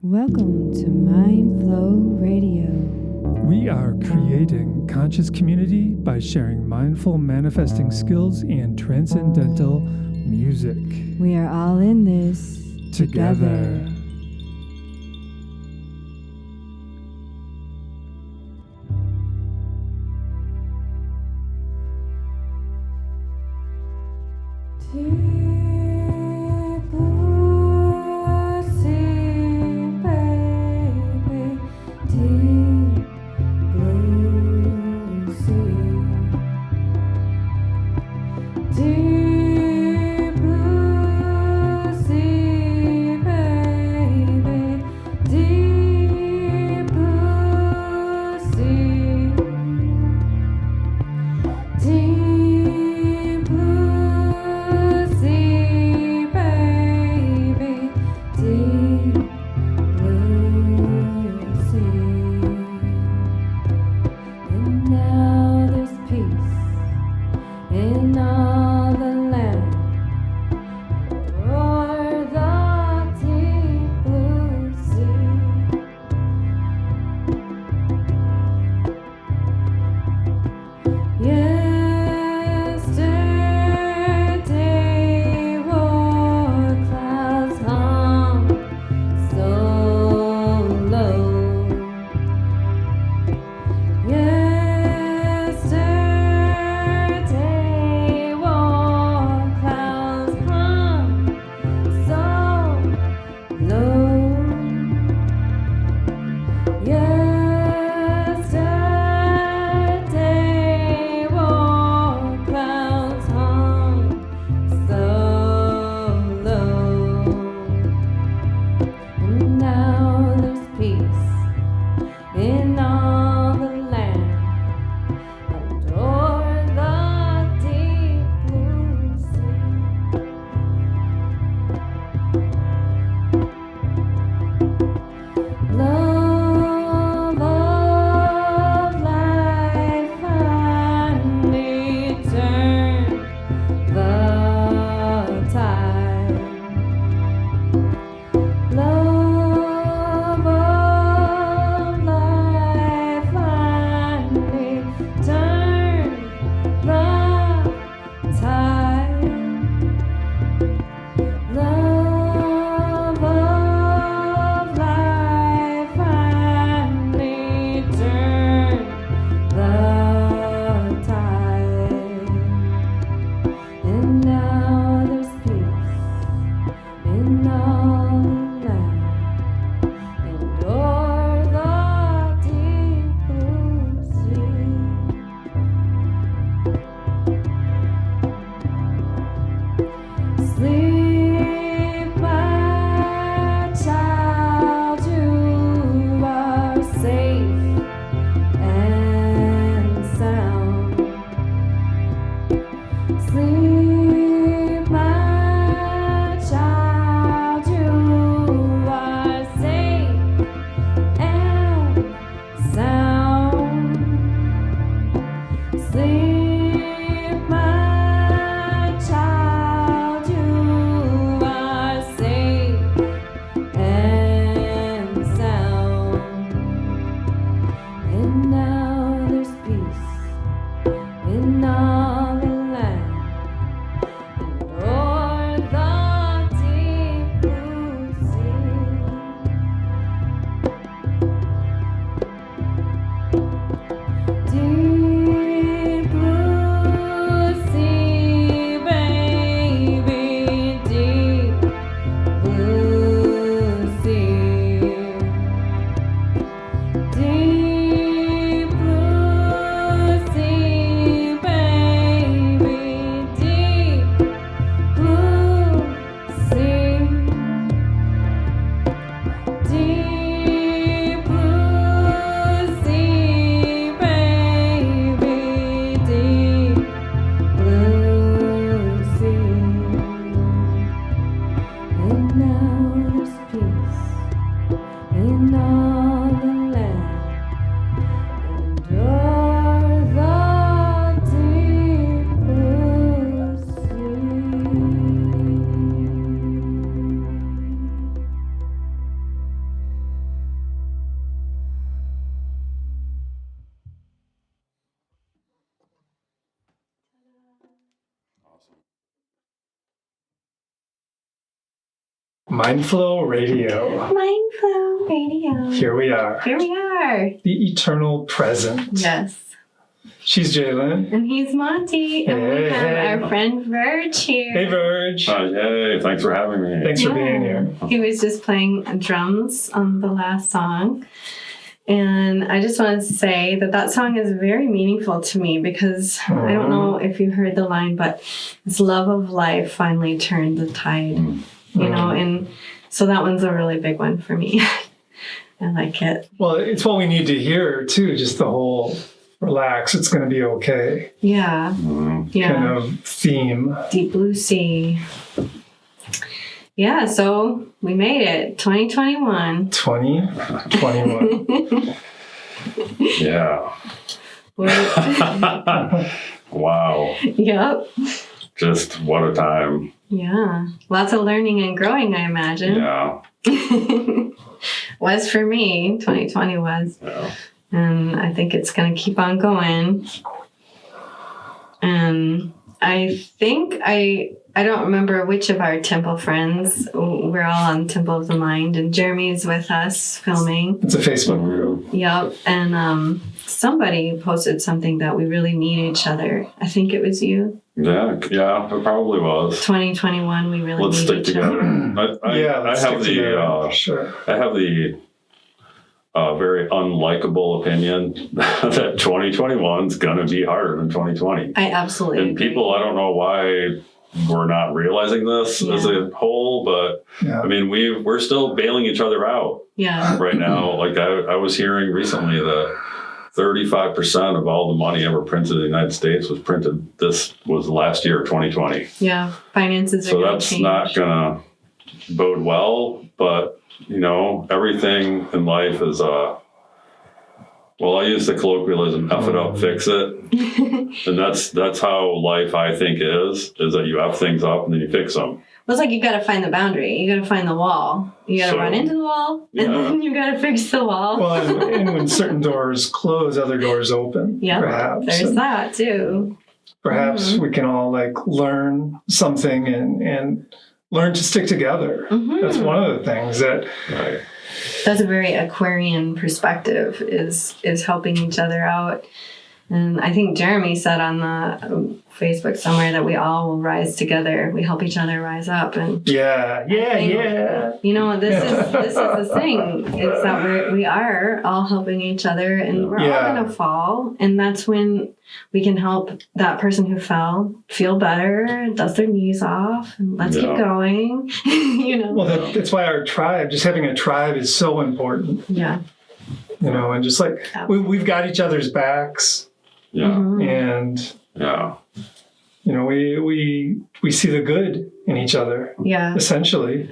Welcome to Mindflow Radio. We are creating conscious community by sharing mindful manifesting skills and transcendental music. We are all in this Together. Mindflow Radio. Mindflow Radio. Here we are. Here we are. The eternal present. Yes. She's Jai Lynn. And he's Monte. And we have our friend Verge here. Hey, Verge. Yay, thanks for having me. Thanks for being here. He was just playing drums on the last song. And I just want to say that song is very meaningful to me because I don't know if you heard the line, but this love of life finally turned the tide, you know, and so that one's a really big one for me. I like it. Well, it's what we need to hear, too, just the whole relax, it's going to be okay. Yeah. Yeah. Kind of theme. Deep blue sea. Yeah, so we made it. 2021. 2021. Yeah. Wow. Yep. Just what a time. Yeah. Lots of learning and growing, I imagine. Yeah. Was for me. 2020 was. Yeah. And I think it's going to keep on going. And I think I don't remember which of our temple friends. We're all on Temple of the Mind, and Jeremy's with us filming. It's a Facebook group. Yep. And somebody posted something that we really need each other. I think it was you. Yeah, it probably was. 2021, we really Let's need stick each together. other. I have the very unlikable opinion that 2021 is going to be harder than 2020. I absolutely And agree. people, I don't know why we're not realizing this as a whole, but I mean, we're still bailing each other out right now. Like I was hearing recently that 35% of all the money ever printed in the United States was last year, 2020. Yeah, finances are So going to that's change. not going to bode well, but you know, everything in life is, I use the colloquialism, F it up, fix it. And that's how life, I think, is that you F things up and then you fix them. Well, it's like you got to find the boundary. You got to find the wall. You got to run into the wall, and then you got to fix the wall. Well, and when certain doors close, other doors open. Yeah, perhaps. there's that too. Perhaps we can all learn something and learn to stick together. That's one of the things that. Right. That's a very Aquarian perspective. Is helping each other out. And I think Jeremy said on the Facebook somewhere that we all will rise together. We help each other rise up. And yeah. You know, this is the thing. It's that we are all helping each other, and we're all gonna fall. And that's when we can help that person who fell feel better, dust their knees off, and let's keep going. You know. Well, that's why our tribe, just having a tribe, is so important. Yeah. You know, and just we've got each other's backs. Yeah. And you know, we see the good in each other. Yeah. Essentially.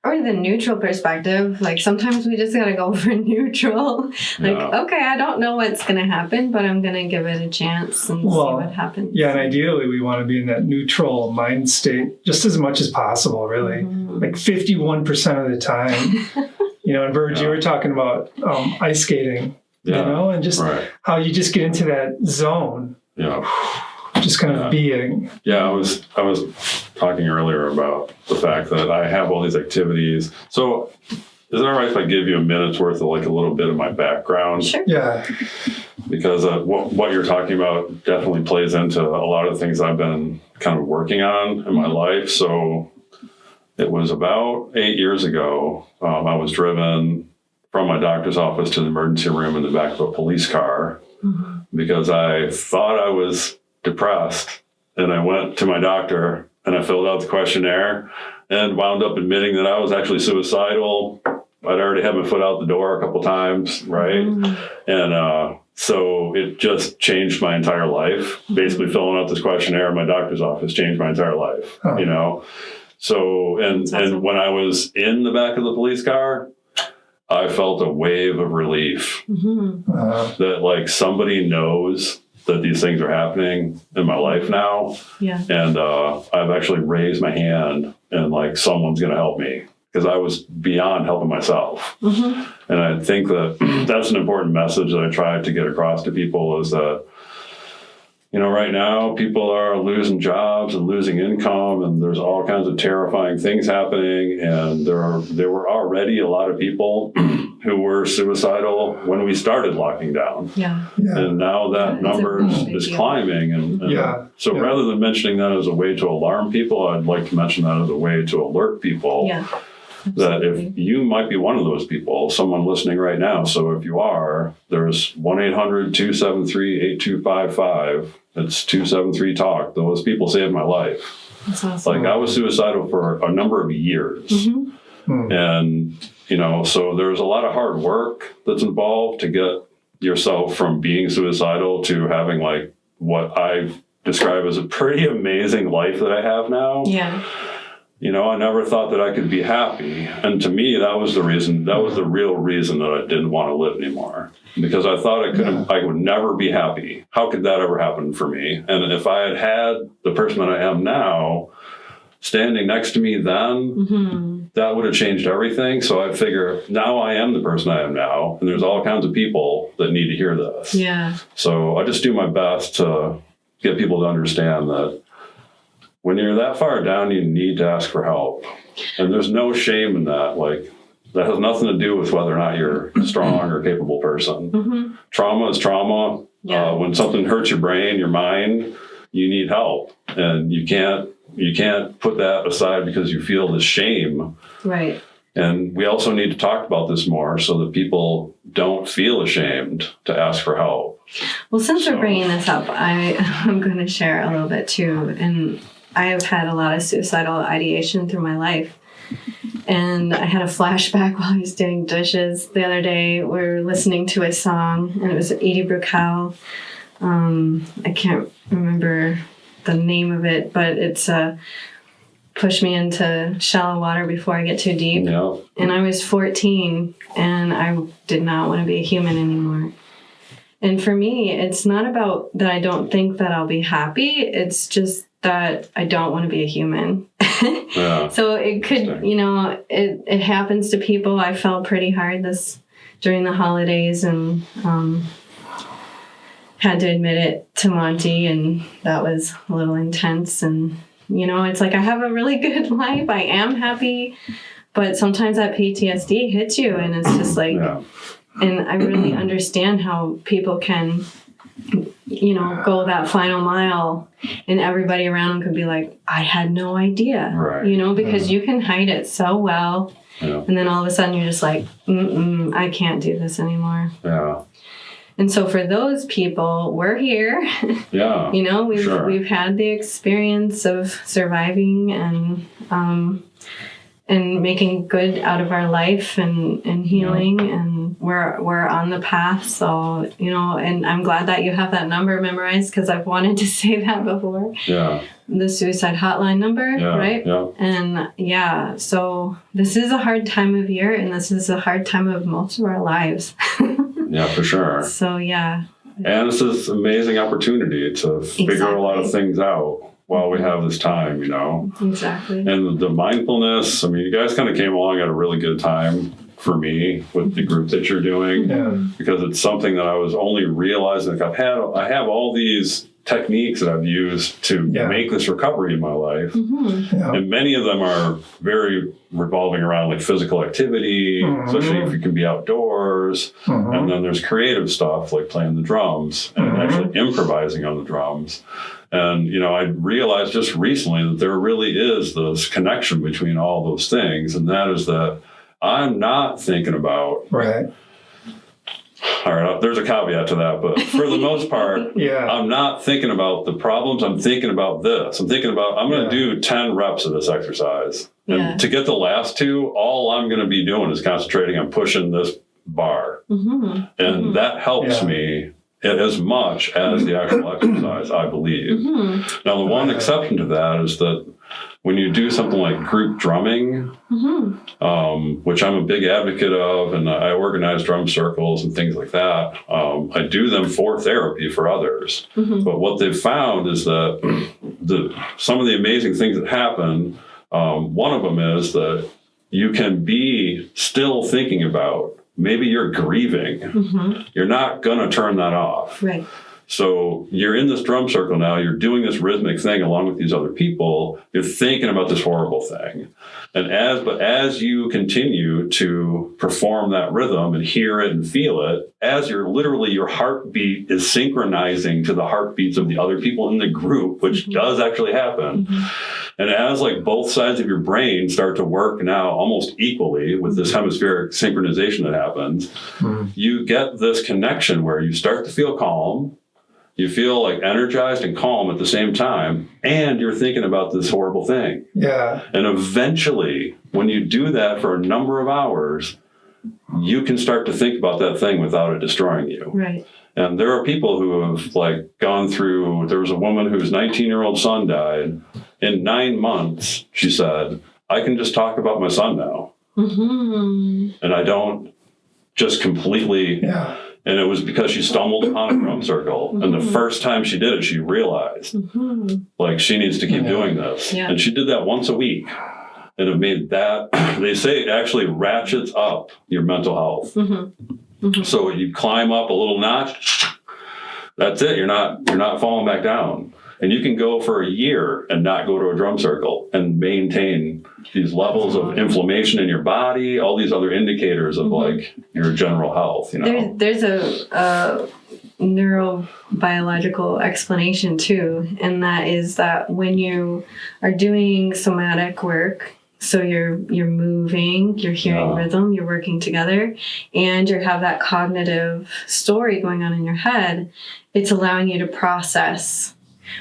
Or the neutral perspective. Like sometimes we just gotta go for neutral. Okay, I don't know what's gonna happen, but I'm gonna give it a chance and see what happens. Yeah, and ideally we want to be in that neutral mind state just as much as possible, really. Like 51% of the time. You know, and Verge, you were talking about ice skating. You know, and just how you just get into that zone. Yeah. Just kind of being. Yeah, I was talking earlier about the fact that I have all these activities. So is it all right if I give you a minute's worth of a little bit of my background? Sure. Yeah. Because what you're talking about definitely plays into a lot of the things I've been kind of working on in my life. So it was about 8 years ago. I was driven from my doctor's office to the emergency room in the back of a police car because I thought I was depressed. And I went to my doctor and I filled out the questionnaire and wound up admitting that I was actually suicidal. I'd already had my foot out the door a couple times, right? And so it just changed my entire life. Basically filling out this questionnaire in my doctor's office changed my entire life, you know? So, and when I was in the back of the police car, I felt a wave of relief that somebody knows that these things are happening in my life now. Yeah. And I've actually raised my hand and someone's going to help me because I was beyond helping myself. And I think that that's an important message that I try to get across to people is that, right now people are losing jobs and losing income, and there's all kinds of terrifying things happening. And there were already a lot of people who were suicidal when we started locking down. Yeah. And now that number is climbing. And so rather than mentioning that as a way to alarm people, I'd like to mention that as a way to alert people. Yeah. That if you might be one of those people, someone listening right now, so if you are, there's 1-800-273-8255. It's 273-TALK. Those people saved my life. That's awesome. Like, I was suicidal for a number of years. And, so there's a lot of hard work that's involved to get yourself from being suicidal to having like what I describe as a pretty amazing life that I have now. Yeah. I never thought that I could be happy. And to me, that was the real reason that I didn't want to live anymore. Because I thought I would never be happy. How could that ever happen for me? And if I had the person that I am now standing next to me then, that would have changed everything. So I figure now I am the person I am now. And there's all kinds of people that need to hear this. Yeah. So I just do my best to get people to understand that when you're that far down, you need to ask for help. And there's no shame in that. Like, that has nothing to do with whether or not you're a strong or capable person. Trauma is trauma. Yeah. When something hurts your brain, your mind, you need help. And you can't put that aside because you feel the shame. Right. And we also need to talk about this more so that people don't feel ashamed to ask for help. Well, since we're bringing this up, I'm going to share a little bit too. And I have had a lot of suicidal ideation through my life. And I had a flashback while I was doing dishes the other day. We were listening to a song, and it was Edie Brickell. I can't remember the name of it, but it's Push Me Into Shallow Water Before I Get Too Deep. Yeah. And I was 14, and I did not want to be a human anymore. And for me, it's not about that I don't think that I'll be happy. It's just that I don't want to be a human. Yeah. So it could, it happens to people. I fell pretty hard during the holidays and had to admit it to Monte, and that was a little intense. And, it's like I have a really good life. I am happy, but sometimes that PTSD hits you, and it's just like, and I really understand how people can go that final mile, and everybody around them could be like, I had no idea, right. Because you can hide it so well. Yeah. And then all of a sudden you're just like, I can't do this anymore. Yeah. And so for those people, we're here. Yeah. We've had the experience of surviving and making good out of our life and healing, and we're on the path. So, and I'm glad that you have that number memorized, because I've wanted to say that before. Yeah. The suicide hotline number, right? Yeah. And so this is a hard time of year, and this is a hard time of most of our lives. Yeah, for sure. So, yeah. And it's this amazing opportunity to figure a lot of things out while we have this time, Exactly. And the mindfulness, you guys kind of came along at a really good time for me with the group that you're doing, because it's something that I was only realizing. Like I have all these techniques that I've used to make this recovery in my life. Mm-hmm. Yeah. And many of them are very revolving around like physical activity, especially if you can be outdoors. And then there's creative stuff like playing the drums and actually improvising on the drums. And, I realized just recently that there really is this connection between all those things. And that is that I'm not thinking about... Right. All right, there's a caveat to that, but for the most part, I'm not thinking about the problems. I'm thinking about this. I'm thinking about, I'm going to do 10 reps of this exercise. And to get the last 2, all I'm going to be doing is concentrating on pushing this bar. And that helps me as much as the actual exercise, I believe. Now, the one exception to that is that when you do something like group drumming, which I'm a big advocate of, and I organize drum circles and things like that, I do them for therapy for others. But what they've found is that some of the amazing things that happen, one of them is that you can be still thinking about, maybe you're grieving. You're not going to turn that off. Right. So you're in this drum circle now, you're doing this rhythmic thing along with these other people, you're thinking about this horrible thing. And as you continue to perform that rhythm and hear it and feel it, as your heartbeat is synchronizing to the heartbeats of the other people in the group, which does actually happen. And as like both sides of your brain start to work now almost equally with this hemispheric synchronization that happens, you get this connection where you start to feel calm. You feel like energized and calm at the same time, and you're thinking about this horrible thing. Yeah. And eventually, when you do that for a number of hours, you can start to think about that thing without it destroying you. Right. And there are people who have like gone through, there was a woman whose 19-year-old son died. In 9 months, she said, I can just talk about my son now. And I don't just completely... Yeah. And it was because she stumbled upon a drum circle. And the first time she did it, she realized, like, she needs to keep doing this. Yeah. And she did that once a week. And it made that, they say it actually ratchets up your mental health. So you climb up a little notch, that's it. You're not falling back down. And you can go for a year and not go to a drum circle and maintain these levels of inflammation in your body, all these other indicators of like your general health, you know. There's a neurobiological explanation too, and that is that when you are doing somatic work, so you're moving, you're hearing rhythm, you're working together, and you have that cognitive story going on in your head, it's allowing you to process.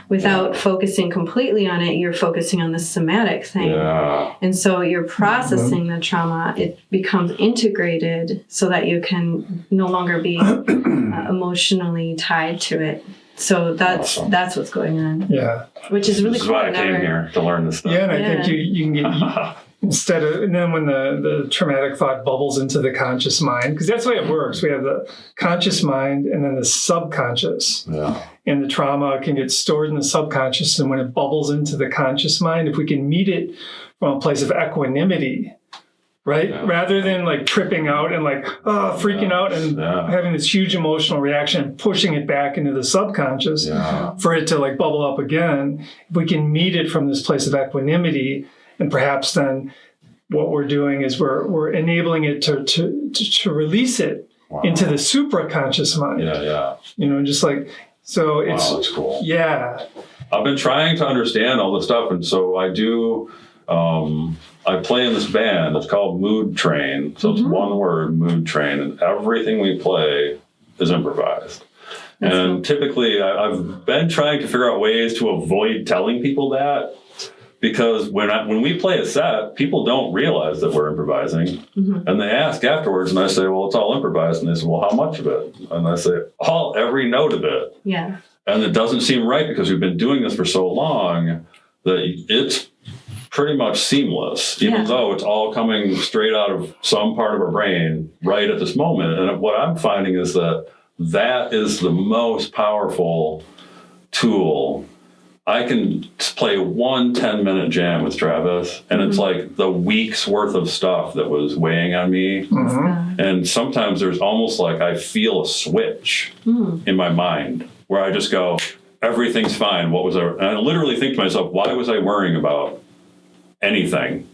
Without focusing completely on it, you're focusing on the somatic thing. And so you're processing the trauma. It becomes integrated so that you can no longer be emotionally tied to it. So that's what's going on. Yeah. Which is really this cool. Is why I came here to learn this stuff. Yeah, and I think you can get... Instead of, and then when the traumatic thought bubbles into the conscious mind, because that's the way it works. We have the conscious mind and then the subconscious. Yeah. And the trauma can get stored in the subconscious. And when it bubbles into the conscious mind, if we can meet it from a place of equanimity, right? Yeah. Rather than like tripping out and like, freaking out and having this huge emotional reaction and pushing it back into the subconscious for it to like bubble up again. If we can meet it from this place of equanimity, and perhaps then what we're doing is we're enabling it to release it into the supraconscious mind. You know, just like, so it's... Wow, that's cool. Yeah. I've been trying to understand all this stuff, and so I do... I play in this band. It's called Mood Train. So it's one word, Mood Train, and everything we play is improvised. And typically, I've been trying to figure out ways to avoid telling people that, because when we play a set, people don't realize that we're improvising. And they ask afterwards, and I say, well, it's all improvised. And they say, well, how much of it? And I say, every note of it. Yeah. And it doesn't seem right because we've been doing this for so long that it's pretty much seamless, even though it's all coming straight out of some part of our brain right at this moment. And what I'm finding is that is the most powerful tool. I can play one 10-minute jam with Travis, and it's like the week's worth of stuff that was weighing on me. And sometimes there's almost like I feel a switch in my mind where I just go, everything's fine. What was I? And I literally think to myself, why was I worrying about anything?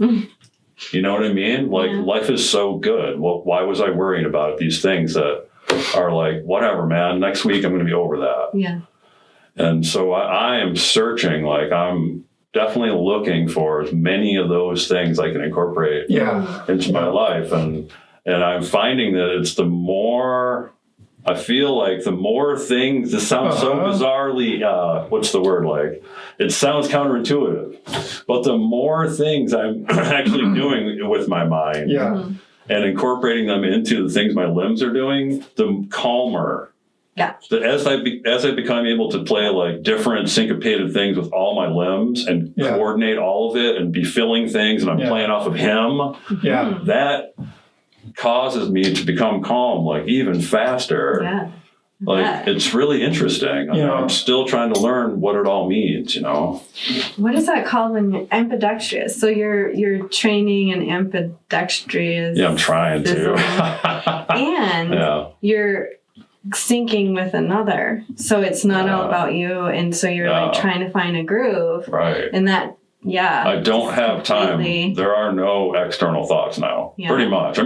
You know what I mean? Like, life is so good. Well, why was I worrying about these things that are like, whatever, man, next week I'm going to be over that. Yeah. And so I am searching, like I'm definitely looking for as many of those things I can incorporate into my life. And I'm finding that it's the more, I feel like the more things, this sounds so bizarrely, what's the word, like, it sounds counterintuitive, but the more things I'm actually doing with my mind and incorporating them into the things my limbs are doing, the calmer. Yeah. As I become able to play like different syncopated things with all my limbs and coordinate all of it and be filling things and I'm playing off of him, that causes me to become calm like even faster. Yeah. Like it's really interesting. I'm still trying to learn what it all means, you know. What is that called when you're ambidextrous? So you're training in ambidextrous. Yeah, I'm trying to. And you're syncing with another. So it's not all about you. And so you're like trying to find a groove. Right. And that, I don't have time. There are no external thoughts now. Yeah. Pretty much.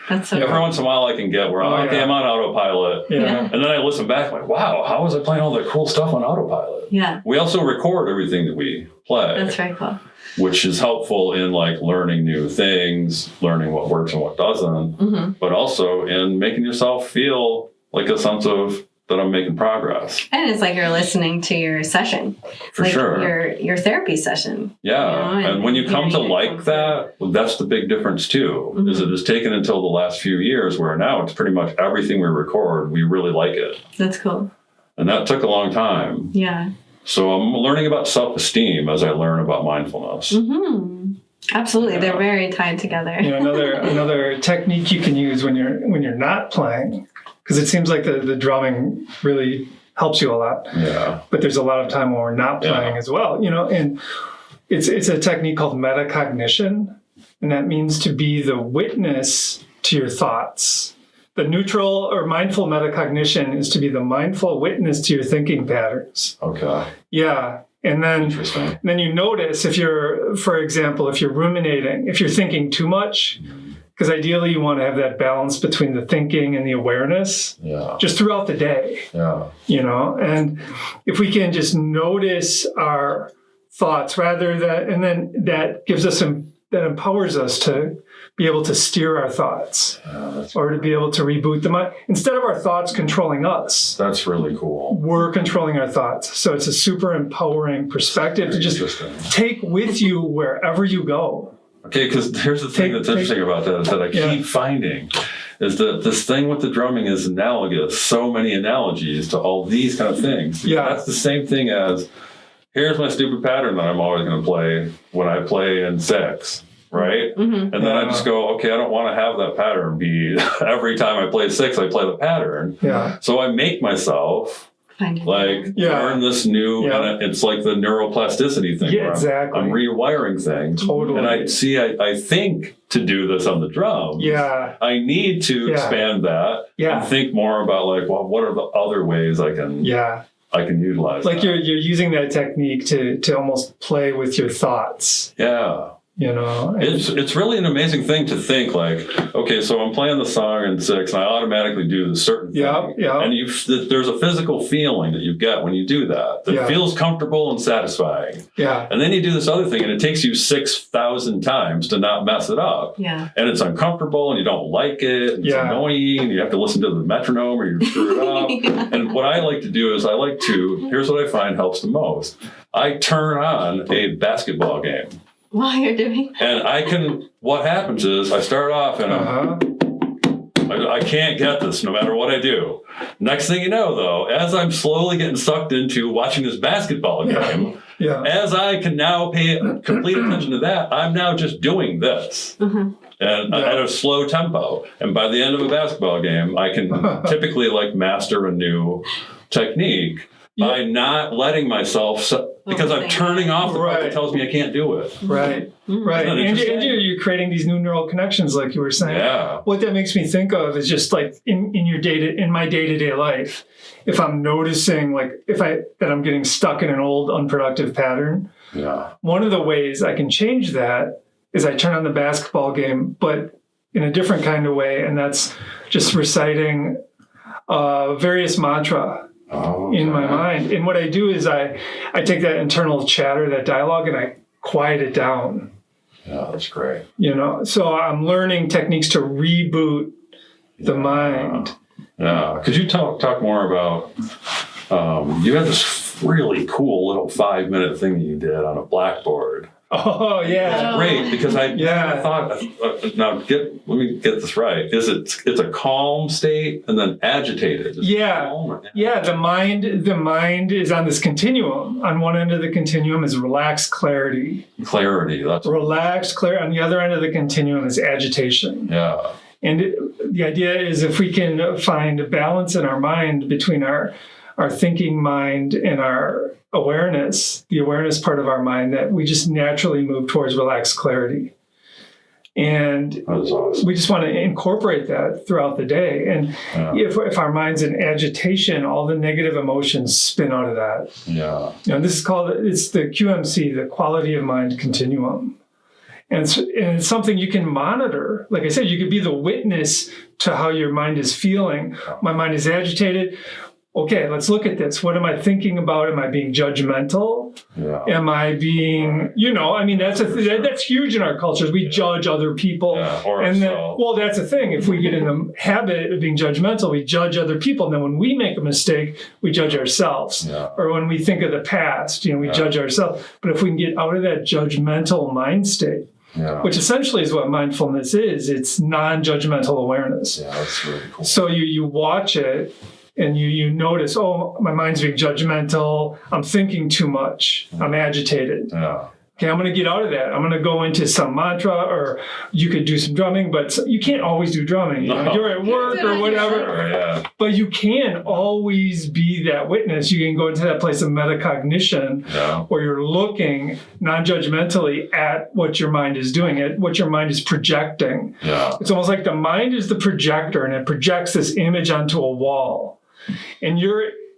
That's so Every cool. once in a while I can get where I'm on autopilot. Yeah. And then I listen back like, wow, how was I playing all that cool stuff on autopilot? Yeah. We also record everything that we play. That's very cool. Which is helpful in like learning new things, learning what works and what doesn't, but also in making yourself feel like a sense of that I'm making progress. And it's like you're listening to your session. For sure. Your therapy session. Yeah. And when you come to like that, well, that's the big difference too, is it has taken until the last few years where now it's pretty much everything we record, we really like it. That's cool. And that took a long time. Yeah. So I'm learning about self-esteem as I learn about mindfulness. Absolutely. They're very tied together. Another technique you can use when you're not playing, because it seems like the drumming really helps you a lot. Yeah. But there's a lot of time when we're not playing as well, and it's a technique called metacognition, and that means to be the witness to your thoughts. The neutral or mindful metacognition is to be the mindful witness to your thinking patterns. Okay. Yeah. And then you notice if you're, for example, if you're ruminating, if you're thinking too much, because ideally you want to have that balance between the thinking and the awareness just throughout the day. Yeah. And if we can just notice our thoughts rather than, and then that gives us that empowers us to be able to steer our thoughts or to be able to reboot the mind. Instead of our thoughts controlling us. That's really cool. We're controlling our thoughts. So it's a super empowering perspective to just take with you wherever you go. Okay, because here's the thing that's interesting about that is that I keep finding is that this thing with the drumming is analogous, so many analogies to all these kind of things. Yeah. That's the same thing as, here's my stupid pattern that I'm always going to play when I play in 6. Right? And then I just go, okay, I don't want to have that pattern be every time I play 6, I play the pattern. Yeah. So I make myself learn this new, and it's like the neuroplasticity thing. Yeah, where exactly. I'm rewiring things. Totally. And I think to do this on the drums, I need to expand that and think more about like, well, what are the other ways I can utilize like that? you're using that technique to almost play with your thoughts. Yeah. It's really an amazing thing to think like, okay, so I'm playing the song in 6 and I automatically do this certain thing. And there's a physical feeling that you get when you do that feels comfortable and satisfying. Yeah. And then you do this other thing and it takes you 6,000 times to not mess it up. Yeah. And it's uncomfortable and you don't like it. And it's annoying and you have to listen to the metronome or you screw it up. And what I like to do is here's what I find helps the most. I turn on a basketball game. While you're doing and what happens is I start off and I can't get this no matter what I do. Next thing you know, though, as I'm slowly getting sucked into watching this basketball game, as I can now pay complete attention to that, I'm now just doing this. And at a slow tempo. And by the end of a basketball game, I can typically like master a new technique by not letting myself, because I'm turning off the part that tells me I can't do it. Right. And you're creating these new neural connections, like you were saying. Yeah. What that makes me think of is just like in my day-to-day life, if I'm noticing like that I'm getting stuck in an old unproductive pattern, one of the ways I can change that is I turn on the basketball game, but in a different kind of way, and that's just reciting various mantra. In my mind. And what I do is I take that internal chatter, that dialogue, and I quiet it down. Yeah, that's great. So I'm learning techniques to reboot the mind. Yeah. Could you talk more about, you had this really cool little 5-minute thing that you did on a blackboard. Oh, yeah. It's great because I thought, let me get this right. It's a calm state and then agitated. The mind is on this continuum. On one end of the continuum is relaxed clarity. That's relaxed clarity. On the other end of the continuum is agitation. Yeah. And the idea is if we can find a balance in our mind between our thinking mind and our awareness, the awareness part of our mind, that we just naturally move towards relaxed clarity. And That is awesome. we just want to incorporate that throughout the day. And if our mind's in agitation, all the negative emotions spin out of that. Yeah. This is it's the QMC, the quality of mind continuum. And it's something you can monitor. Like I said, you could be the witness to how your mind is feeling. My mind is agitated. Okay, let's look at this. What am I thinking about? Am I being judgmental? Yeah. Am I being, that's huge in our cultures. We judge other people. Yeah, or and then, ourselves. well, that's the thing. If we get in the habit of being judgmental, we judge other people. And then when we make a mistake, we judge ourselves. Yeah. Or when we think of the past, we judge ourselves. But if we can get out of that judgmental mind state, which essentially is what mindfulness is, it's non-judgmental awareness. Yeah, that's really cool. So you watch it, and you notice, oh, my mind's being judgmental. I'm thinking too much. I'm agitated. Yeah. Okay, I'm going to get out of that. I'm going to go into some mantra, or you could do some drumming, but you can't always do drumming. You're at work or whatever. Yeah. But you can always be that witness. You can go into that place of metacognition where you're looking non-judgmentally at what your mind is doing, at what your mind is projecting. Yeah. It's almost like the mind is the projector, and it projects this image onto a wall. And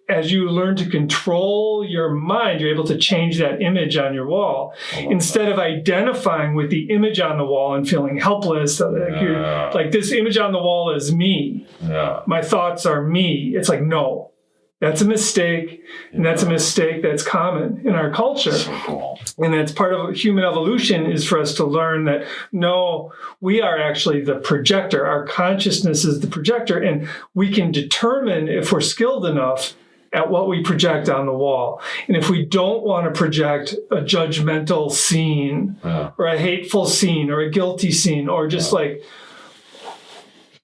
as you learn to control your mind, you're able to change that image on your wall instead of identifying with the image on the wall and feeling helpless. Like this image on the wall is me. Yeah. My thoughts are me. It's like, no, that's a mistake. And that's a mistake that's common in our culture. So cool. And that's part of human evolution, is for us to learn that, no, we are actually the projector. Our consciousness is the projector. And we can determine, if we're skilled enough, at what we project on the wall. And if we don't want to project a judgmental scene or a hateful scene or a guilty scene or just like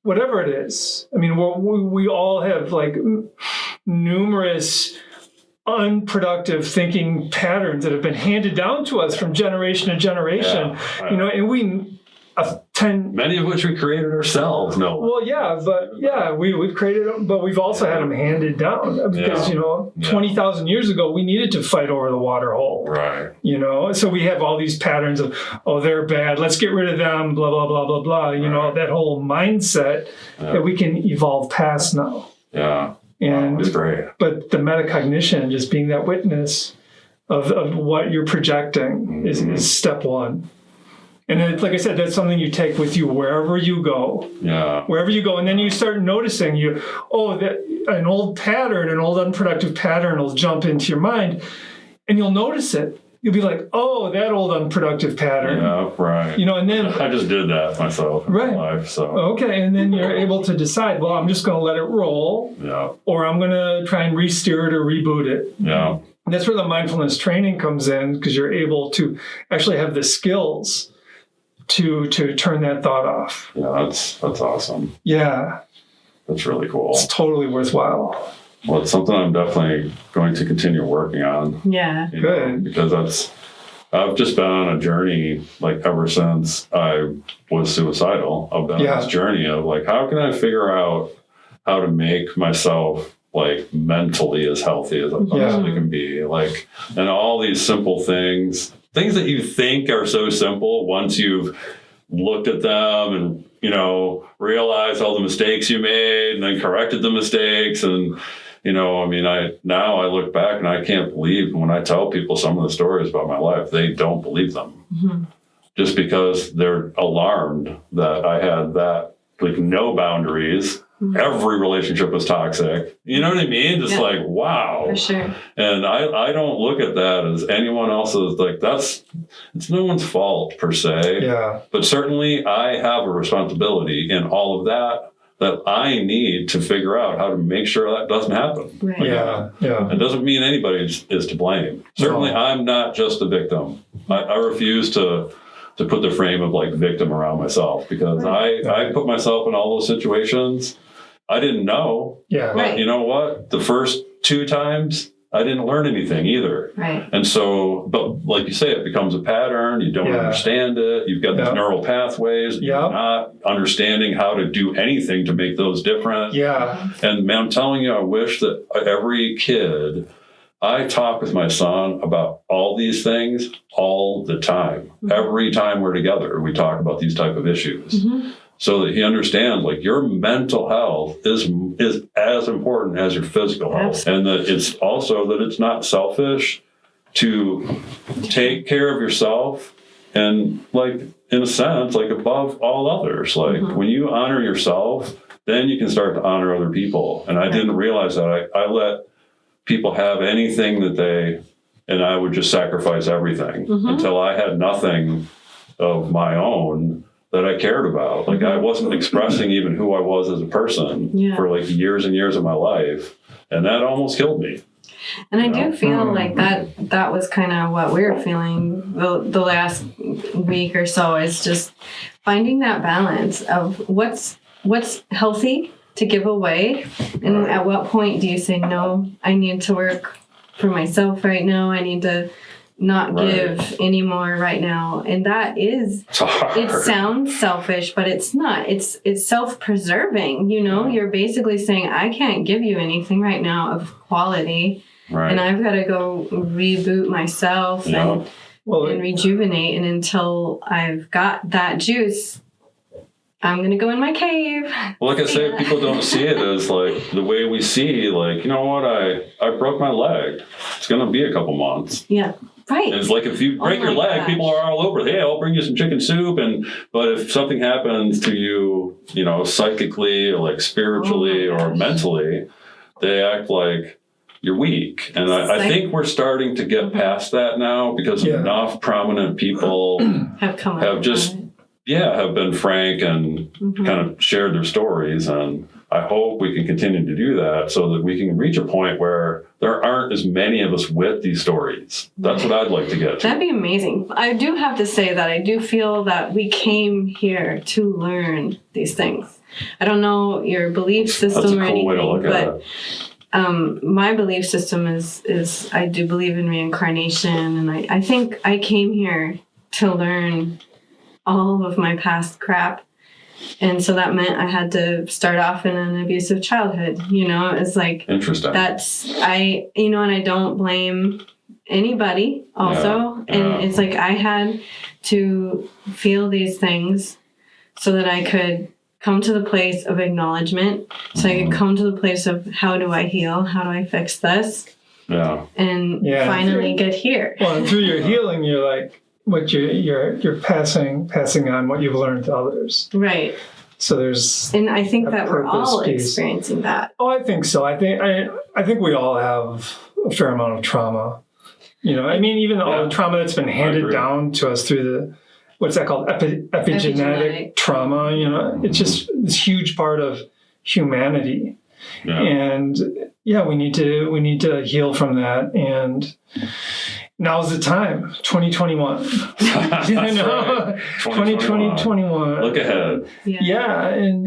whatever it is. I mean, we all have like numerous unproductive thinking patterns that have been handed down to us from generation to generation, and we many of which we created ourselves. No. Well, we've created them, but we've also had them handed down because 20,000 years ago we needed to fight over the water hole. Right. So we have all these patterns of, oh, they're bad, let's get rid of them, blah blah blah blah blah. That whole mindset that we can evolve past now. Yeah. And it's great. But the metacognition, just being that witness of what you're projecting, is step one. And like I said, that's something you take with you wherever you go. Yeah. Wherever you go. And then you start noticing that an old pattern, an old unproductive pattern will jump into your mind, and you'll notice it. You'll be like, oh, that old unproductive pattern. Yeah, right. And then I just did that myself in my life. So okay, and then you're able to decide, well, I'm just going to let it roll. Yeah. Or I'm going to try and re-steer it or reboot it. Yeah. And that's where the mindfulness training comes in, because you're able to actually have the skills to turn that thought off. Yeah, that's awesome. Yeah. That's really cool. It's totally worthwhile. Well, it's something I'm definitely going to continue working on. Yeah. Good. Because I've just been on a journey, like ever since I was suicidal. I've been on this journey of like, how can I figure out how to make myself like mentally as healthy as I possibly can be? Like, and all these simple things that you think are so simple, once you've looked at them and, realized all the mistakes you made and then corrected the mistakes. And, I look back and I can't believe when I tell people some of the stories about my life, they don't believe them just because they're alarmed that I had that, like, no boundaries. Every relationship was toxic. You know what I mean? Just like, wow. For sure. And I don't look at that as anyone else's, like, it's no one's fault per se. Yeah. But certainly I have a responsibility in all of that I need to figure out how to make sure that doesn't happen. Right. Yeah. It doesn't mean anybody is to blame. Certainly I'm not just a victim. I refuse to put the frame of like victim around myself, because I put myself in all those situations. I didn't know. Yeah. But you know what? The first 2 times, I didn't learn anything either. Right. And so, but like you say, it becomes a pattern. You don't understand it. You've got these neural pathways. You're not understanding how to do anything to make those different. Yeah. And man, I'm telling you, I wish that every kid I talk with my son about all these things all the time. Mm-hmm. Every time we're together, we talk about these type of issues. Mm-hmm. So that he understands, like, your mental health is as important as your physical health. And that it's also that it's not selfish to take care of yourself and, like, in a sense, like, above all others. Like, when you honor yourself, then you can start to honor other people. And I didn't realize that. I let people have anything that and I would just sacrifice everything until I had nothing of my own that I cared about. Like, I wasn't expressing even who I was as a person for, like, years and years of my life. And that almost killed me. And I do feel like that was kind of what we were feeling the last week or so, is just finding that balance of what's healthy to give away, and at what point do you say, no, I need to work for myself right now, I need to not give anymore right now. And that is, it sounds selfish, but it's not. It's self-preserving, You're basically saying, I can't give you anything right now of quality, and I've got to go reboot myself and rejuvenate. And until I've got that juice, I'm going to go in my cave. Well, like I say, people don't see it as, like, the way we see, like, you know what, I broke my leg. It's going to be a couple months. Yeah, right. And it's like, if you break your leg, people are all over, hey, I'll bring you some chicken soup. But if something happens to you, psychically or, like, spiritually or mentally, they act like you're weak. And I think we're starting to get past that now, because enough prominent people have been frank and kind of shared their stories. And I hope we can continue to do that so that we can reach a point where there aren't as many of us with these stories. That's what I'd like to get to. That'd be amazing. I do have to say that I do feel that we came here to learn these things. I don't know your belief system or anything, but my belief system is I do believe in reincarnation, and I think I came here to learn all of my past crap. And so that meant I had to start off in an abusive childhood. It's like, interesting. And I don't blame anybody also. Yeah. And it's like, I had to feel these things so that I could come to the place of acknowledgement. So I could come to the place of, how do I heal? How do I fix this? Yeah. And finally get here. Well, and through your healing, you're like, what you're passing on what you've learned to others. Right. So there's, and I think that we're all experiencing that. Oh, I think so. I think we all have a fair amount of trauma. Even all the trauma that's been handed down to us through the, what's that called? Epigenetic trauma. It's just this huge part of humanity. Yeah. And we need to heal from that. And now's the time, 2021. 2021. Look ahead. Yeah. And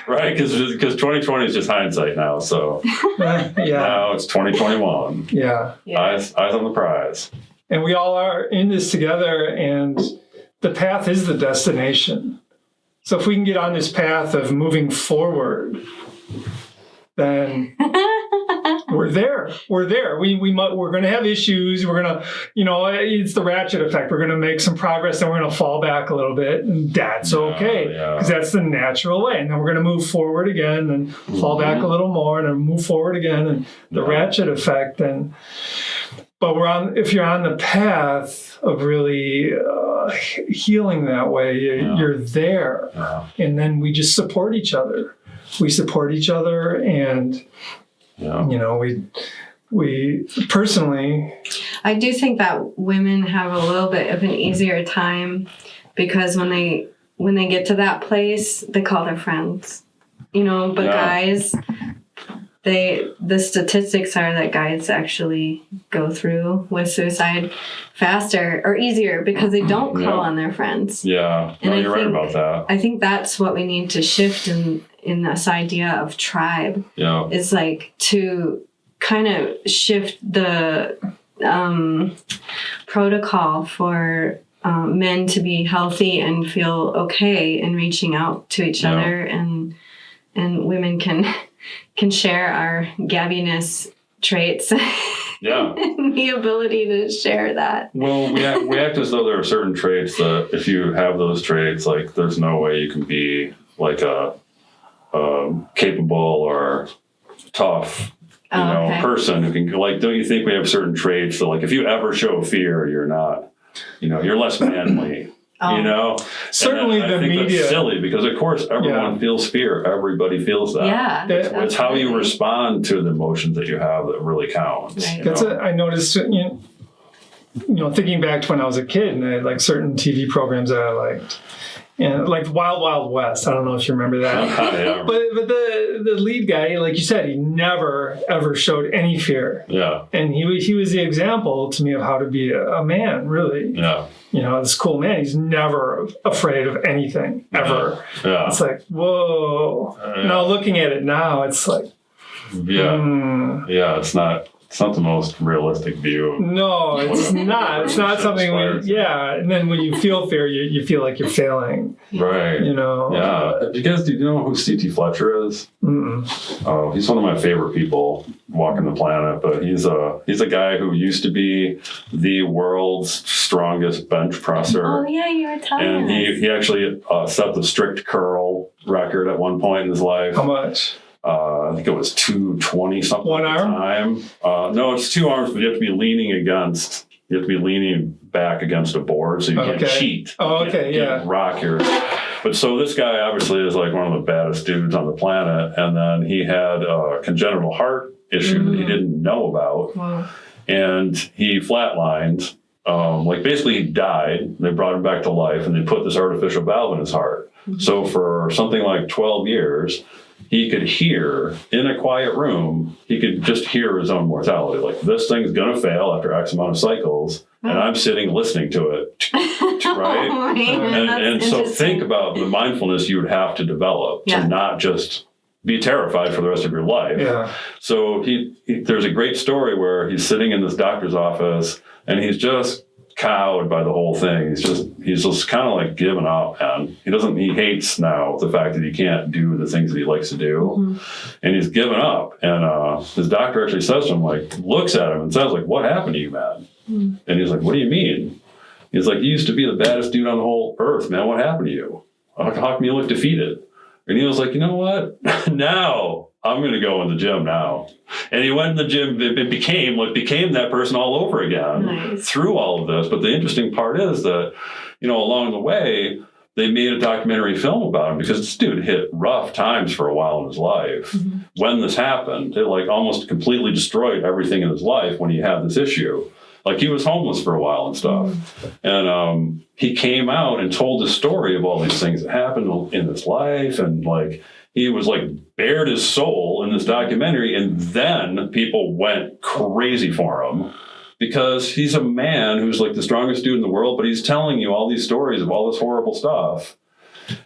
right, because 2020 is just hindsight now. So now it's 2021. Yeah. Eyes on the prize. And we all are in this together, and the path is the destination. So if we can get on this path of moving forward, then we're there. We're there. We're going to have issues. We're going to, it's the ratchet effect. We're going to make some progress, then we're going to fall back a little bit, and that's okay, because that's the natural way. And then we're going to move forward again, and fall back a little more, and then move forward again, and the ratchet effect. But if you're on the path of really healing that way, you're there. Yeah. And then we just support each other. We support each other, and we personally, I do think that women have a little bit of an easier time, because when they get to that place, they call their friends. But guys, the statistics are that guys actually go through with suicide faster or easier because they don't call on their friends. Yeah, and you're right about that. I think that's what we need to shift in this idea of tribe. Yeah, is like to kind of shift the protocol for men to be healthy and feel okay in reaching out to each other, and women can share our gabbiness traits. Yeah. And the ability to share that. Well, we act as though there are certain traits that if you have those traits, like there's no way you can be like a capable or tough, person who can, like, don't you think we have certain traits that, like, if you ever show fear, you're not, you're less manly. Certainly the media. That's silly because, of course, everyone feels fear. Everybody feels that. Yeah. It's how you respond to the emotions that you have that really counts. Right. I noticed, thinking back to when I was a kid and I had like certain TV programs that I liked. And like Wild Wild West, I don't know if you remember that. Yeah. But the lead guy, like you said, he never ever showed any fear. Yeah. And he was the example to me of how to be a man, really. Yeah. This cool man. He's never afraid of anything ever. Yeah. It's like, whoa. Now looking at it now, it's like, yeah. It's not the most realistic view. No, it's not. It's not something and then when you feel fear, you feel like you're failing. Right. Yeah. Do you know who C.T. Fletcher is? Mm-mm. Oh, he's one of my favorite people walking the planet, but he's a guy who used to be the world's strongest bench presser. Oh, yeah, you were telling and us. he actually set the strict curl record at one point in his life. How much? I think it was 220 something. One at the arm? time. No, it's two arms, but you have to be leaning back against a board, so you can't cheat. Oh, okay, you can't rock your. But so this guy obviously is like one of the baddest dudes on the planet, and then he had a congenital heart issue that he didn't know about, and he flatlined. Basically he died. They brought him back to life, and they put this artificial valve in his heart. So for something like 12 years. He could hear in a quiet room, he could just hear his own mortality. Like, this thing's going to fail after X amount of cycles. And I'm sitting listening to it. Right? Oh, man, and so think about the mindfulness you would have to develop to not just be terrified for the rest of your life. Yeah. So there's a great story where he's sitting in this doctor's office and he's just cowed by the whole thing. He's just kind of like giving up, and he hates now the fact that he can't do the things that he likes to do, and he's given up. And his doctor actually says to him, like, looks at him and says, like, what happened to you, man? And he's like, what do you mean? He's like, you used to be the baddest dude on the whole earth, man. What happened to you? How come you look defeated? And he was like, you know what? Now I'm going to go in the gym now. And he went in the gym. It became that person all over again through all of this. But the interesting part is that, along the way, they made a documentary film about him because this dude hit rough times for a while in his life. When this happened, it like almost completely destroyed everything in his life when he had this issue. Like, he was homeless for a while and stuff. And he came out and told the story of all these things that happened in his life. And like, he was like bared his soul in this documentary. And then people went crazy for him because he's a man who's like the strongest dude in the world, but he's telling you all these stories of all this horrible stuff.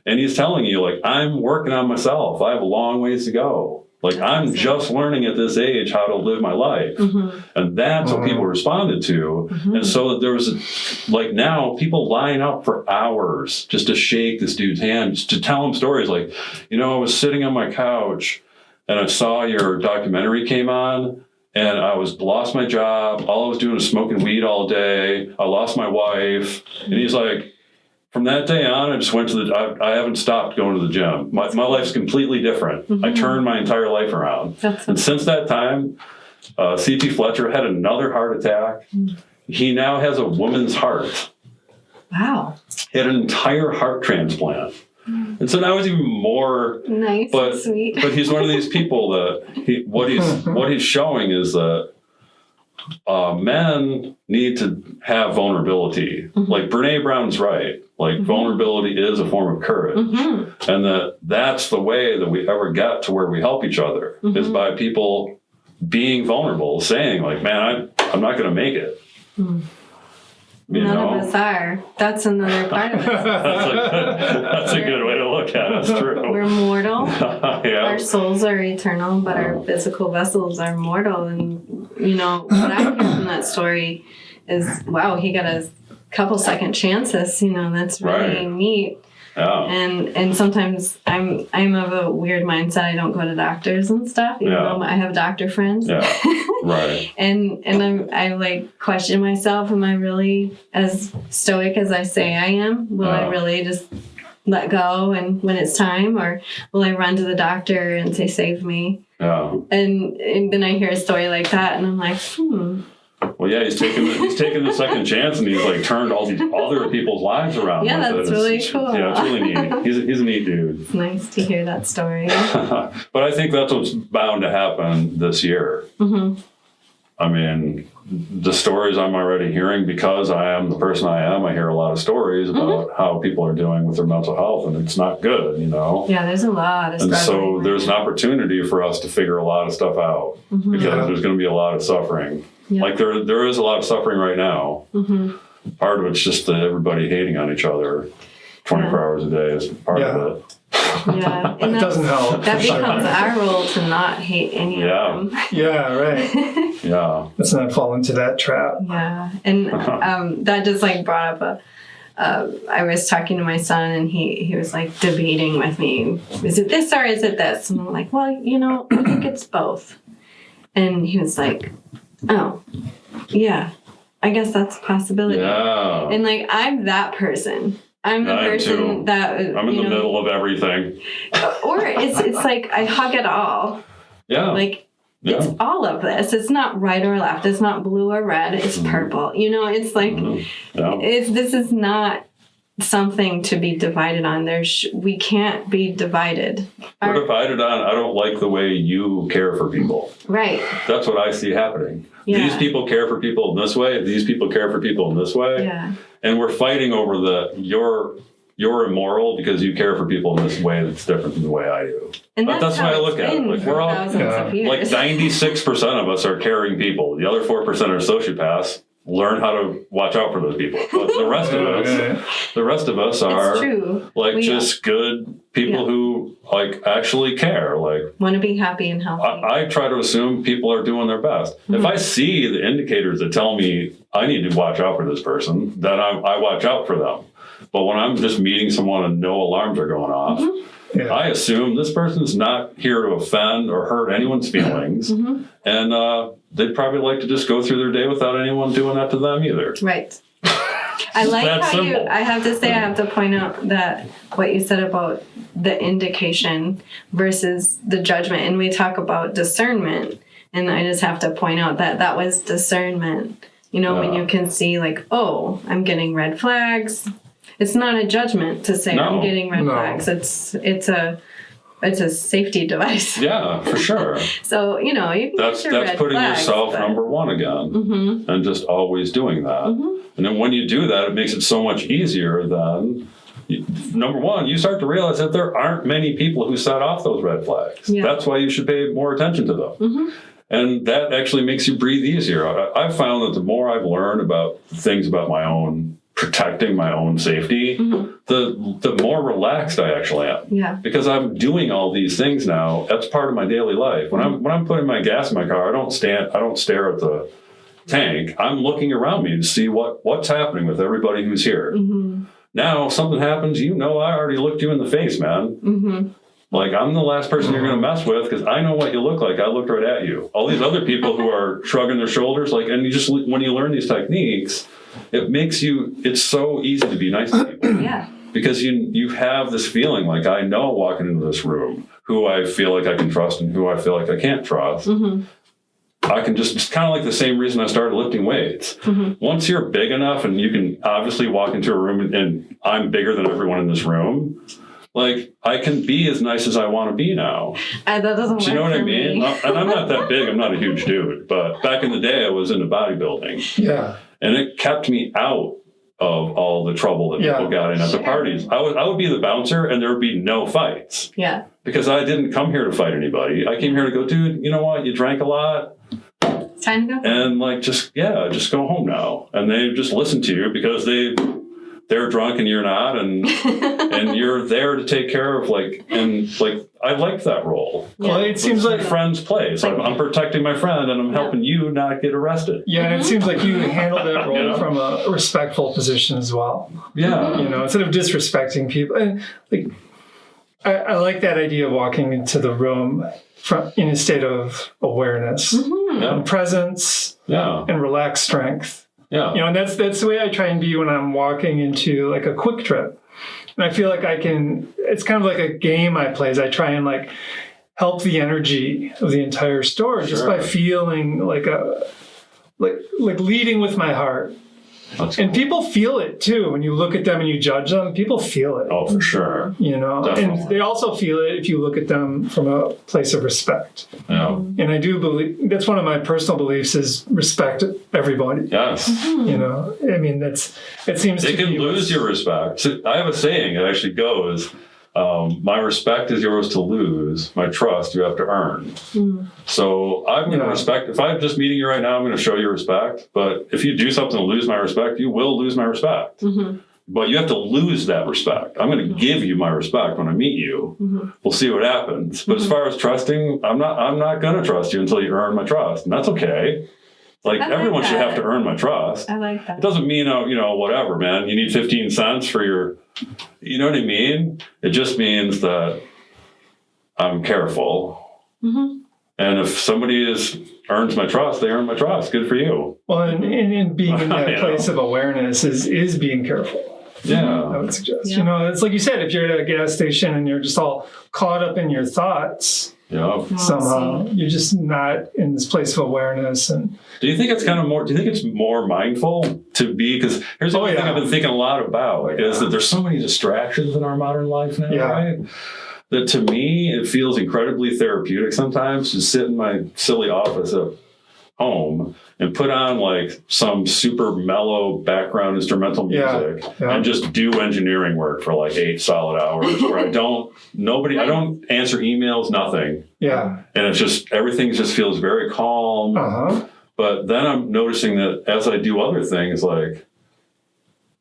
And he's telling you, like, I'm working on myself. I have a long ways to go. Like, I'm just learning at this age how to live my life. And that's what people responded to. And so there was, like, now people line up for hours just to shake this dude's hand, just to tell him stories. Like, I was sitting on my couch and I saw your documentary came on and I lost my job. All I was doing was smoking weed all day. I lost my wife. And he's like, from that day on, I just went to I haven't stopped going to the gym. My life's completely different. I turned my entire life around. And since that time, C.T. Fletcher had another heart attack. He now has a woman's heart. Wow. He had an entire heart transplant. And so now he's even more nice and sweet. But he's one of these people that what he's showing is that men need to have vulnerability. Like, Brene Brown's right. Like, vulnerability is a form of courage. And that's the way that we ever get to where we help each other is by people being vulnerable, saying, like, man, I'm not going to make it. None of us are. That's another part of it. That's a good way to look at it. It's true. We're mortal. Yeah. Our souls are eternal, but our physical vessels are mortal. And, what I hear from that story is, wow, he got a couple second chances. That's really neat. Yeah. And sometimes I'm of a weird mindset. I don't go to doctors and stuff, even though I have doctor friends. Yeah. Right. and I like question myself. Am I really as stoic as I say I am? Will I really just let go and when it's time, or will I run to the doctor and say, save me? Yeah. And then I hear a story like that, and I'm like, Well, yeah, he's taking the second chance, and he's like turned all these other people's lives around. Yeah, that's really cool. Yeah, it's really neat. He's a neat dude. It's nice to hear that story. But I think that's what's bound to happen this year. Mm-hmm. I mean, the stories I'm already hearing, because I am the person I am, I hear a lot of stories about how people are doing with their mental health, and it's not good, you know? Yeah, there's a lot of And struggling so there's an opportunity for us to figure a lot of stuff out, because there's going to be a lot of suffering. Yeah. Like there is a lot of suffering right now. Mm-hmm. Part of it's just everybody hating on each other 24 hours a day is part of it. Yeah, and It doesn't help. that becomes our role to not hate any of them. Yeah, right. Yeah. Let's not fall into that trap. Yeah, and that just like brought up I was talking to my son, and he was like debating with me, is it this or is it this? And I'm like, well, you know, I think it's both. And he was like, oh, yeah, I guess that's a possibility. Yeah. And like, I'm that person. I'm the person that I'm in the middle of everything. Or it's like I hug it all. Yeah. Like it's all of this. It's not right or left. It's not blue or red. It's purple. You know, it's like this is not something to be divided on. We can't be divided. We're divided on, I don't like the way you care for people. Right. That's what I see happening. Yeah. These people care for people in this way. These people care for people in this way. Yeah. And we're fighting over you're immoral because you care for people in this way that's different than the way I do. And But that's how why I it's look at it. been Like for we're all thousands of years. like 96% of us are caring people. The other 4% are sociopaths. Learn how to watch out for those people. But the rest of us are true. like just good people who like actually care. Like want to be happy and healthy. I try to assume people are doing their best. Mm-hmm. If I see the indicators that tell me I need to watch out for this person, then I watch out for them. But when I'm just meeting someone and no alarms are going off, I assume this person's not here to offend or hurt anyone's feelings. And they'd probably like to just go through their day without anyone doing that to them either. Right. I like that how simple. I have to point out that what you said about the indication versus the judgment. And we talk about discernment. And I just have to point out that was discernment. You know, when you can see like, oh, I'm getting red flags. It's not a judgment to say I'm getting red flags. It's a safety device. Yeah, for sure. So, you know, you can that's putting yourself number one again, and just always doing that. And then when you do that, it makes it so much easier. Then, number one, you start to realize that there aren't many people who set off those red flags. Yeah. That's why you should pay more attention to them. And that actually makes you breathe easier. I've found that the more I've learned about things about my own protecting my own safety, the more relaxed I actually am. Yeah. Because I'm doing all these things now. That's part of my daily life. When I'm putting my gas in my car, I don't stare at the tank. I'm looking around me to see what's happening with everybody who's here. Now, if something happens, I already looked you in the face, man. Like, I'm the last person you're going to mess with because I know what you look like. I looked right at you. All these other people who are shrugging their shoulders, like, and when you learn these techniques, it's so easy to be nice to people. Yeah. Because you have this feeling like, I know walking into this room who I feel like I can trust and who I feel like I can't trust. I can it's kind of like the same reason I started lifting weights. Once you're big enough and you can obviously walk into a room and I'm bigger than everyone in this room, like, I can be as nice as I want to be now. That doesn't work. Do you know what I for mean? me. And I'm not that big. I'm not a huge dude. But back in the day, I was into bodybuilding. Yeah. And it kept me out of all the trouble that people got in at the parties. I would be the bouncer and there would be no fights. Yeah. Because I didn't come here to fight anybody. I came here to go, dude, you know what? You drank a lot. It's time to go. And like, just go home now. And they just listen to you because they're drunk and you're not, and you're there to take care of I like that role. Well, it seems like friend's place. I'm protecting my friend and I'm helping you not get arrested. Yeah, and it seems like you handle that role from a respectful position as well. Yeah. Instead of disrespecting people. And I like that idea of walking into the room in a state of awareness and presence and relaxed strength. Yeah. And that's the way I try and be when I'm walking into like a quick trip. And I feel like it's kind of like a game I play as I try and help the energy of the entire store just by feeling like leading with my heart. That's and cool. People feel it too. When you look at them and you judge them, people feel it. Oh, for sure. Definitely. And they also feel it if you look at them from a place of respect. Yeah. And I do believe that's one of my personal beliefs is respect everybody. Yes. It seems they to can be lose your respect. So I have a saying that actually goes, my respect is yours to lose. My trust you have to earn. So I'm going to respect. If I'm just meeting you right now, I'm going to show you respect. But if you do something to lose my respect, you will lose my respect. But you have to lose that respect. I'm going to give you my respect when I meet you. We'll see what happens. But as far as trusting, I'm not going to trust you until you earn my trust, and that's okay. Everyone should have to earn my trust. I like that. It doesn't mean, whatever, man. You need 15 cents for your, you know what I mean? It just means that I'm careful. And if somebody earns my trust, they earn my trust. Good for you. Well, and being in that place of awareness is being careful. Yeah. I would suggest. It's like you said, if you're at a gas station and you're just all caught up in your thoughts, somehow you're just not in this place of awareness. And do you think it's more mindful to be? Because here's the thing I've been thinking a lot about is that there's so many distractions in our modern life now, right? That to me, it feels incredibly therapeutic sometimes to sit in my silly office at home and put on some super mellow background instrumental music and just do engineering work for 8 solid hours where I don't answer emails, nothing. Yeah. And it's just, everything just feels very calm. But then I'm noticing that as I do other things,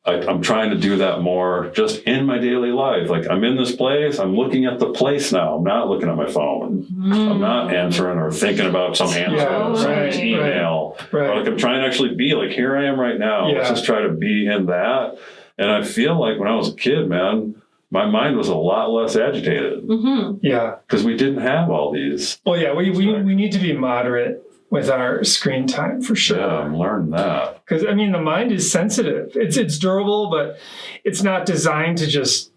I'm trying to do that more just in my daily life. I'm in this place, I'm looking at the place now. I'm not looking at my phone. I'm not answering or thinking about some answer, email. Right. I'm trying to actually be here I am right now. Let's just try to be in that. And I feel like when I was a kid, man, my mind was a lot less agitated. Yeah. Because we didn't have all these. Well, yeah, we need to be moderate with our screen time for sure. Yeah, I'm learning that. Because the mind is sensitive. It's durable, but it's not designed to just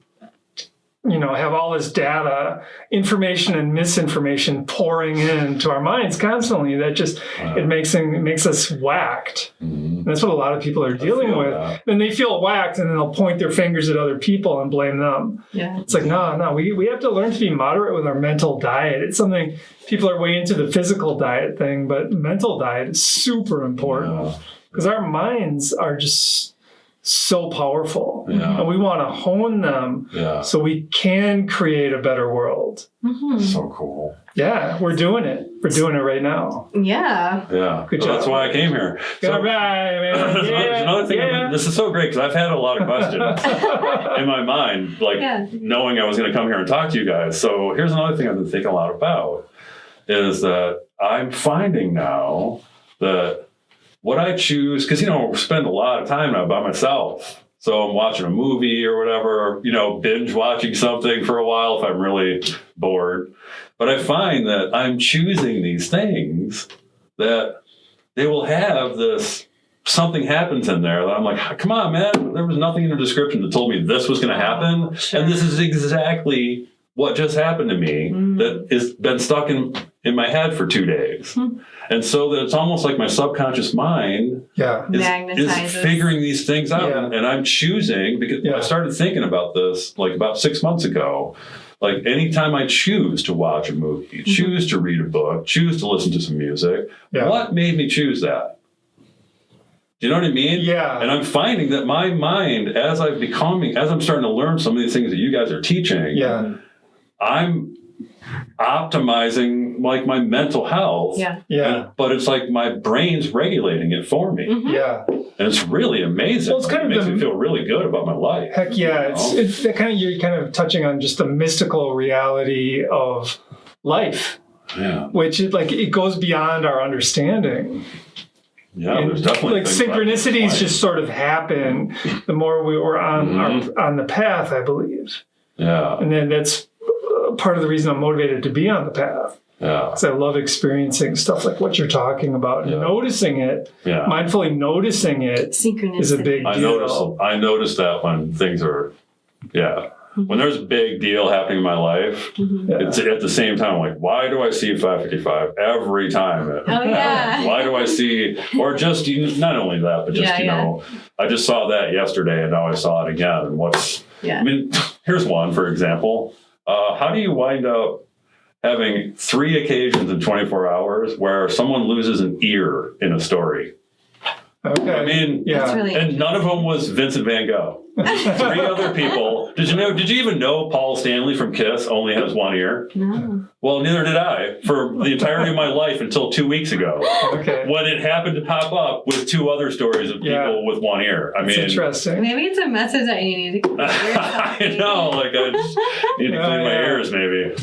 have all this data, information and misinformation pouring into our minds constantly. That just it makes us whacked. And that's what a lot of people are dealing with. And they feel whacked, and then they'll point their fingers at other people and blame them. Yeah, it's no. We have to learn to be moderate with our mental diet. It's something people are way into the physical diet thing, but mental diet is super important because our minds are just so powerful, and we want to hone them so we can create a better world. So cool. Yeah, we're doing it. We're doing it right now. Yeah. Good job. That's why I came here. All right, man. Another thing, this is so great because I've had a lot of questions in my mind, knowing I was going to come here and talk to you guys. So here's another thing I've been thinking a lot about is that I'm finding now that what I choose, because, spend a lot of time now by myself. So I'm watching a movie or whatever, binge watching something for a while if I'm really bored. But I find that I'm choosing these things that they will have this, something happens in there that I'm like, come on, man, there was nothing in the description that told me this was going to happen. Sure. And this is exactly what just happened to me that has been stuck in my head for 2 days. And so that it's almost like my subconscious mind is figuring these things out. And I'm choosing, because I started thinking about this about 6 months ago. Anytime I choose to watch a movie, choose to read a book, choose to listen to some music, what made me choose that? Do you know what I mean? Yeah. And I'm finding that my mind, as I'm starting to learn some of these things that you guys are teaching, I'm optimizing like my mental health. Yeah. Yeah. But it's like my brain's regulating it for me. Mm-hmm. Yeah. And it's really amazing. Well, it's kind it of makes me feel really good about my life. Heck yeah. It's that kind of, you're kind of touching on just the mystical reality of life, which is like, it goes beyond our understanding. Yeah, And there's definitely like things synchronicities just sort of happen the more we were on the path, I believe. Yeah. And then that's part of the reason I'm motivated to be on the path. Yeah. Because I love experiencing stuff like what you're talking about and noticing it, mindfully noticing it is a big deal. I notice that when things are, when there's a big deal happening in my life, it's at the same time, like, why do I see 555 every time? Why do I see, or just, not only that, but just, know, I just saw that yesterday and now I saw it again. And I mean, here's one, for example. How do you wind up having 3 occasions in 24 hours where someone loses an ear in a story? Okay. I mean, really and none of them was Vincent Van Gogh. 3 other people. Did you even know Paul Stanley from Kiss only has 1 ear? No. Well, neither did I for the entirety of my life until 2 weeks ago. Okay. When it happened to pop up with 2 other stories of people with 1 ear. I mean, interesting. Maybe it's a message that you need to clear. I know, like I just need to clean my ears, maybe.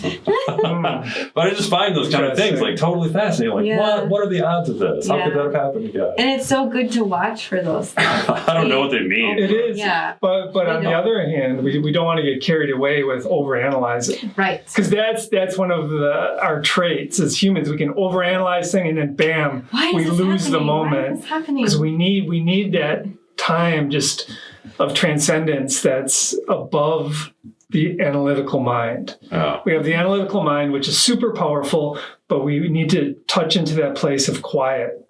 But I just find those kind of things like totally fascinating. Like, what are the odds of this? How could that have happened again? And it's so good to watch for those things. I don't know what they mean. It is. Yeah. But on the other hand, we don't want to get carried away with overanalyzing. Right. Because that's one of our traits as humans. We can overanalyze things and then bam, we lose the moment. Because we need that time just of transcendence that's above the analytical mind. Yeah. We have the analytical mind, which is super powerful, but we need to touch into that place of quiet.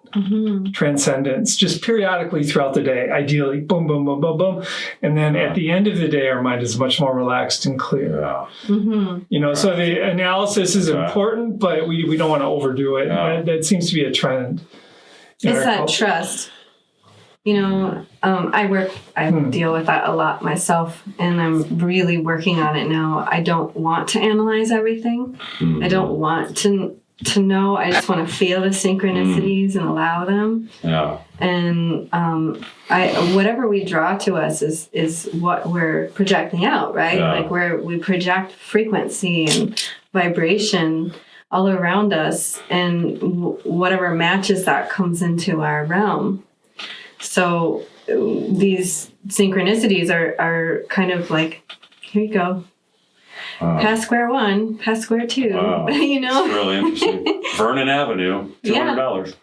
Transcendence, just periodically throughout the day, ideally, boom, boom, boom, boom, boom. And then at the end of the day, our mind is much more relaxed and clear. So the analysis is important, but we don't want to overdo it. That seems to be a trend. It's that trust. I deal with that a lot myself, and I'm really working on it now. I don't want to analyze everything. I don't want to know. I just want to feel the synchronicities and allow them. Yeah. And whatever we draw to us is what we're projecting out, right? Like we project frequency and vibration all around us, and whatever matches that comes into our realm. So these synchronicities are kind of like, here you go. Past square one, past square two. Wow. It's really interesting. Vernon Avenue, $200.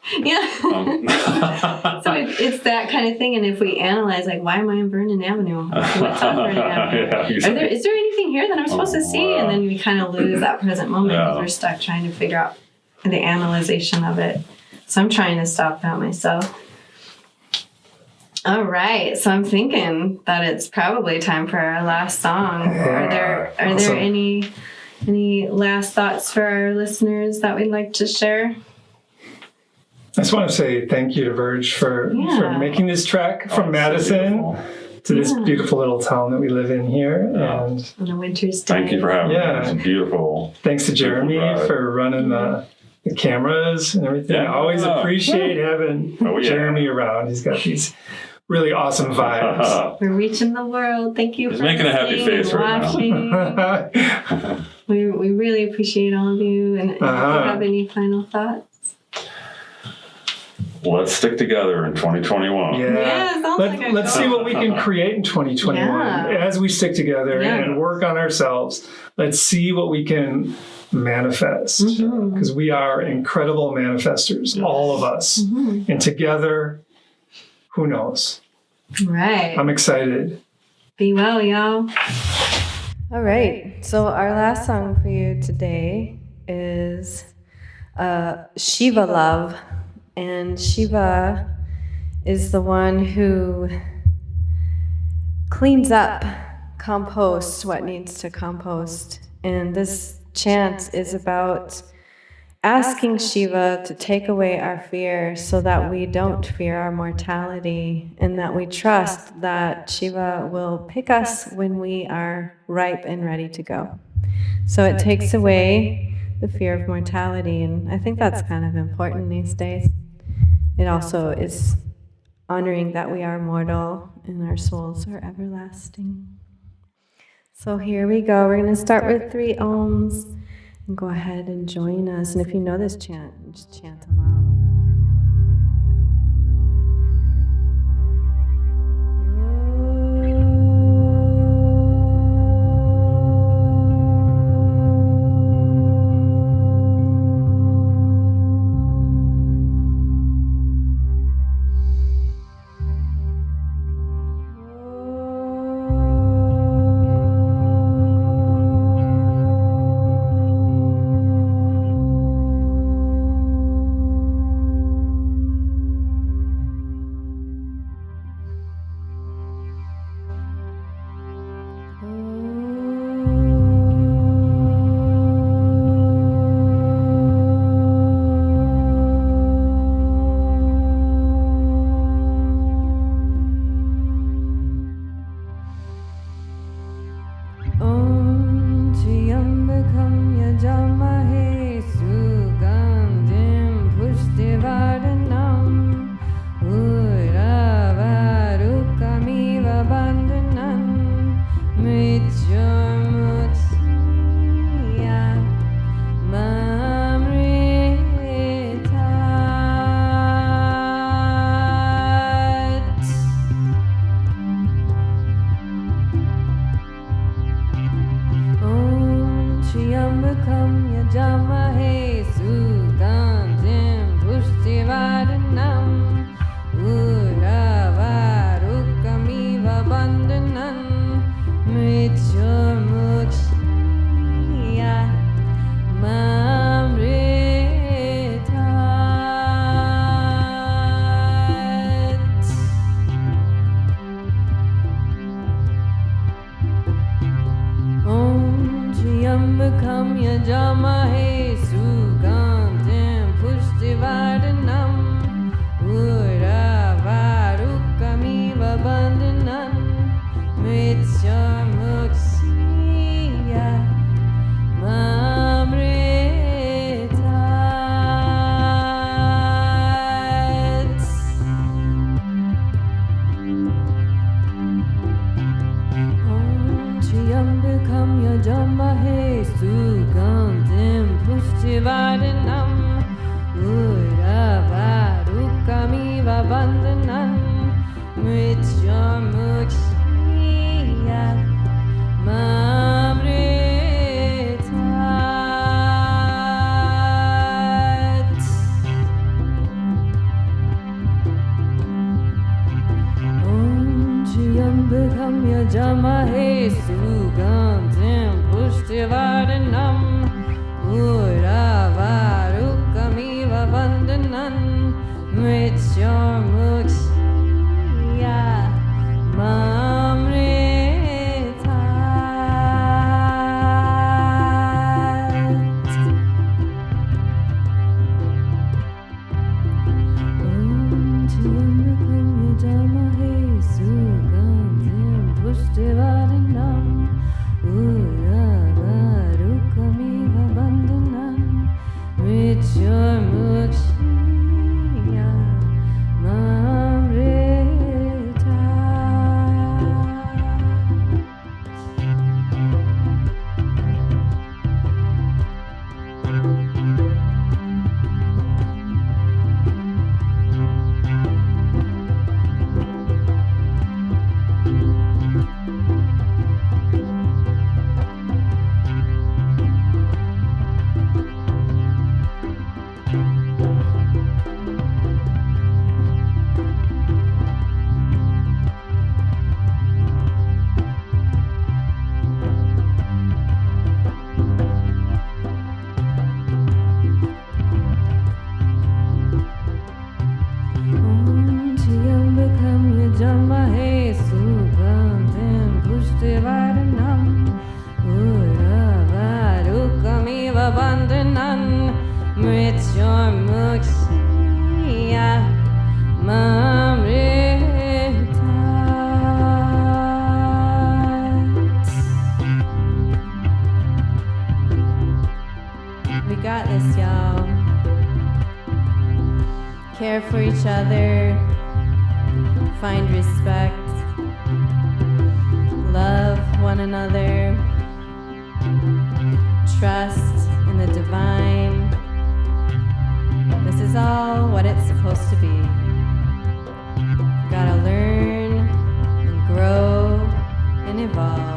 So it's that kind of thing. And if we analyze, like, why am I on Vernon Avenue? What's on Vernon Avenue? Is there anything here that I'm supposed to see? And then we kind of lose that present moment because we're stuck trying to figure out the analyzation of it. So I'm trying to stop that myself. All right, so I'm thinking that it's probably time for our last song. Are there any last thoughts for our listeners that we'd like to share? I just want to say thank you to Verge for making this trek from Madison to this beautiful little town that we live in here. And on a winter's day. Thank you for having me. It's beautiful. Thanks to Jeremy for running the cameras and everything. I always appreciate having Jeremy around. He's got these really awesome vibes. We're reaching the world. Thank you for making a happy face watching. Right now. we really appreciate all of you. And if you have any final thoughts? Let's stick together in 2021. Let's see what we can create in 2021 as we stick together and work on ourselves. Let's see what we can manifest, because we are incredible manifestors, all of us. And together, who knows? Right. I'm excited. Be well, y'all. All right. So our last song for you today is Shiva Love. And Shiva is the one who cleans up, composts what needs to compost. And this chant is about asking Shiva to take away our fear so that we don't fear our mortality, and that we trust that Shiva will pick us when we are ripe and ready to go. So it takes away the fear of mortality, and I think that's kind of important these days. It also is honoring that we are mortal and our souls are everlasting. So here we go. We're going to start with 3 ohms and go ahead and join us. And if you know this chant, just chant along. We got this, y'all. Care for each other. Find respect. Love one another. Trust in the divine. This is all what it's supposed to be. Gotta learn and grow and evolve.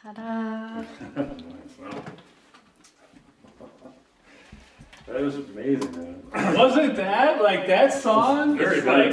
Ta-da! That was amazing, man. Wasn't that like that song? Very It's like, meditative.